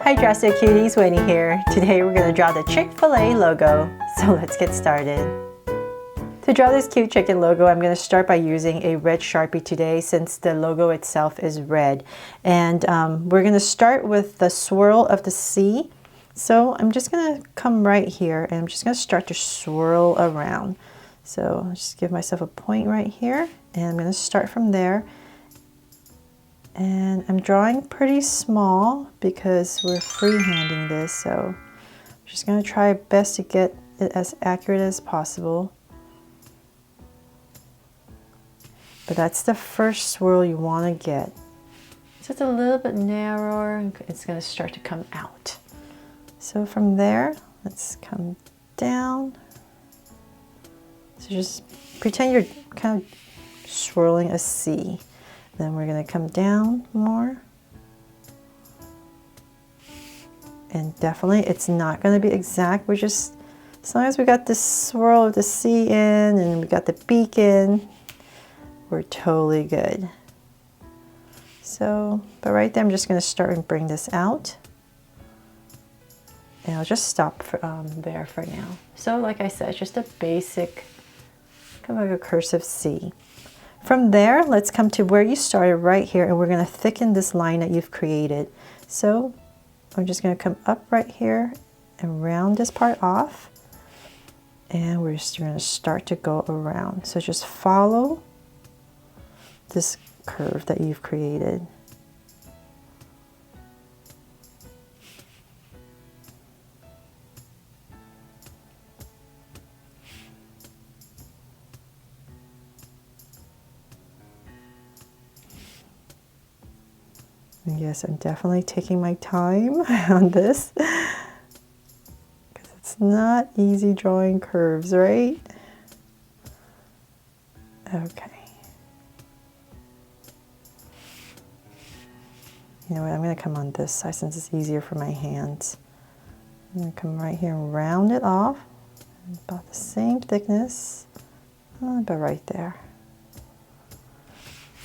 Hi Drastic Cuties, Winnie here. Today we're going to draw the Chick-fil-A logo, so let's get started. To draw this cute chicken logo, I'm going to start by using a red Sharpie today since the logo itself is red. And we're going to start with the swirl of the C. So I'm just going to come right here and I'm just going to start to swirl around. So I'll just give myself a point right here and I'm going to start from there. And I'm drawing pretty small because we're freehanding this, so I'm just going to try best to get it as accurate as possible. But that's the first swirl you want to get. So it's a little bit narrower and it's going to start to come out. So from there, let's come down. So just pretend you're kind of swirling a C. Then we're going to come down more. And definitely it's not going to be exact. We're just, as long as we got this swirl of the C in and we got the beak in, we're totally good. So, but right there I'm just going to start and bring this out. And I'll just stop there for now. So like I said, it's just a basic, kind of like a cursive C. From there, let's come to where you started right here, and we're going to thicken this line that you've created. So I'm just going to come up right here and round this part off, and we're just going to start to go around. So just follow this curve that you've created. Yes, I'm definitely taking my time on this because it's not easy drawing curves, right? Okay. You know what, I'm going to come on this side since it's easier for my hands. I'm going to come right here and round it off. About the same thickness, about right there.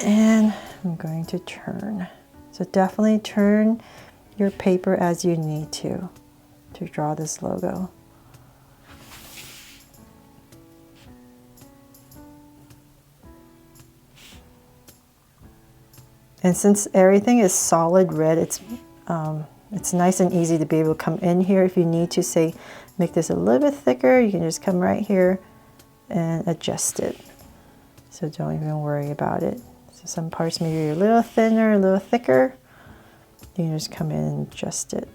And I'm going to turn. So definitely turn your paper as you need to draw this logo. And since everything is solid red, it's nice and easy to be able to come in here. If you need to, say, make this a little bit thicker, you can just come right here and adjust it. So don't even worry about it. So some parts maybe are a little thinner, a little thicker. You can just come in and adjust it.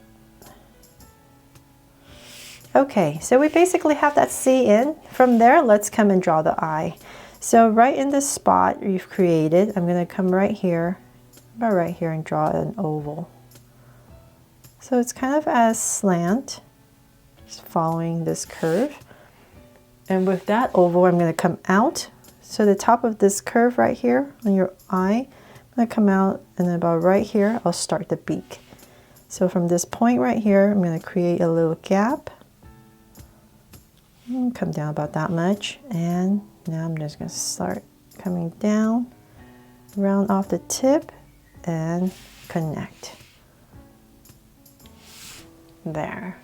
Okay, so we basically have that C in. From there, let's come and draw the eye. So right in this spot you've created, I'm going to come right here, about right here, and draw an oval. So it's kind of as slant, just following this curve. And with that oval, I'm going to come out. So the top of this curve right here on your eye, I'm going to come out, and then about right here, I'll start the beak. So from this point right here, I'm going to create a little gap. Come down about that much, and now I'm just going to start coming down, round off the tip, and connect. There.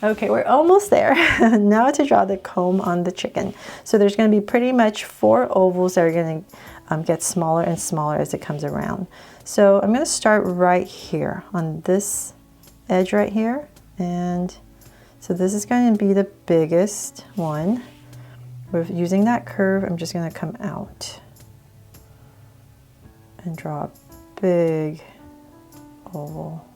Okay, we're almost there. Now to draw the comb on the chicken. So there's going to be pretty much 4 ovals that are going to get smaller and smaller as it comes around. So I'm going to start right here on this edge right here. And so this is going to be the biggest one. With using that curve, I'm just going to come out and draw a big oval.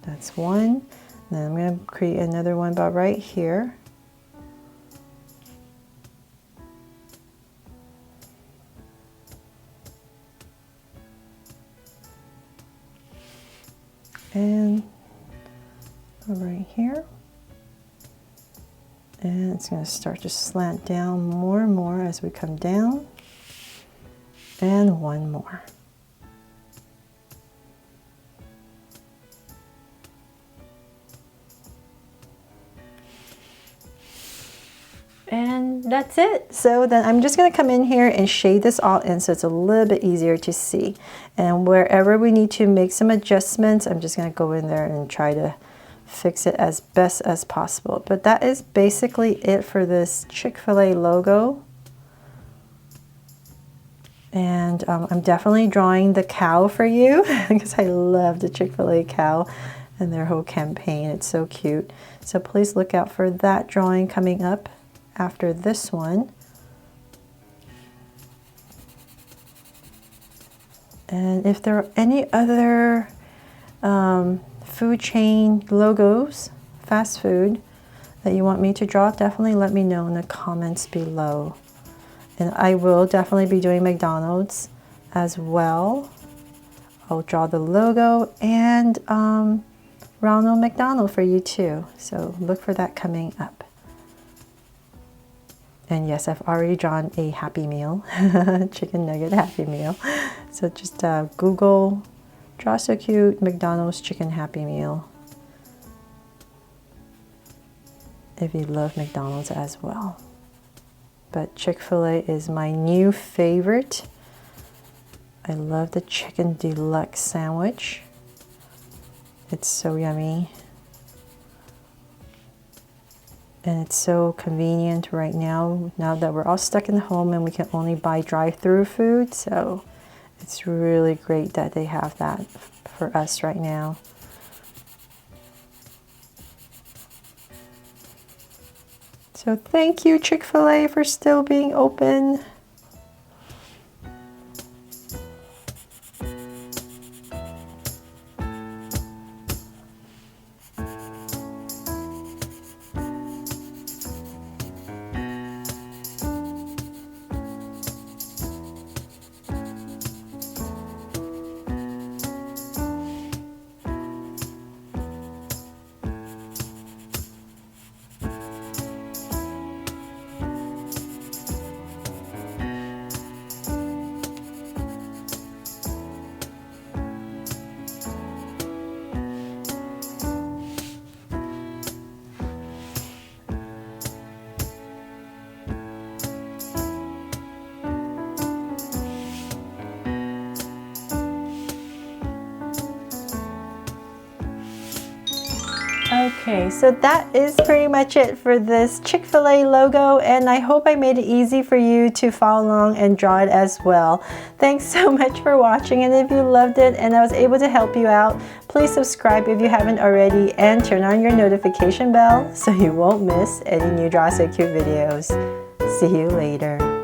That's one. Then I'm going to create another one about right here. And right here. And it's going to start to slant down more and more as we come down. And one more. And that's it. So then I'm just going to come in here and shade this all in so it's a little bit easier to see. And wherever we need to make some adjustments, I'm just going to go in there and try to fix it as best as possible. But that is basically it for this Chick-fil-A logo. And I'm definitely drawing the cow for you because I love the Chick-fil-A cow and their whole campaign. It's so cute. So please look out for that drawing coming up after this one. And if there are any other food chain logos, fast food, that you want me to draw, definitely let me know in the comments below. And I will definitely be doing McDonald's as well. I'll draw the logo and Ronald McDonald for you too. So look for that coming up. And yes, I've already drawn a Happy Meal, chicken nugget Happy Meal. So just Google, draw so cute, McDonald's chicken Happy Meal, if you love McDonald's as well. But Chick-fil-A is my new favorite. I love the chicken deluxe sandwich. It's so yummy. And it's so convenient right now that we're all stuck in the home and we can only buy drive-through food. So it's really great that they have that for us right now. So thank you, Chick-fil-A, for still being open. Okay, so that is pretty much it for this Chick-fil-A logo, and I hope I made it easy for you to follow along and draw it as well. Thanks so much for watching, and if you loved it and I was able to help you out, please subscribe if you haven't already and turn on your notification bell so you won't miss any new Draw So Cute videos. See you later.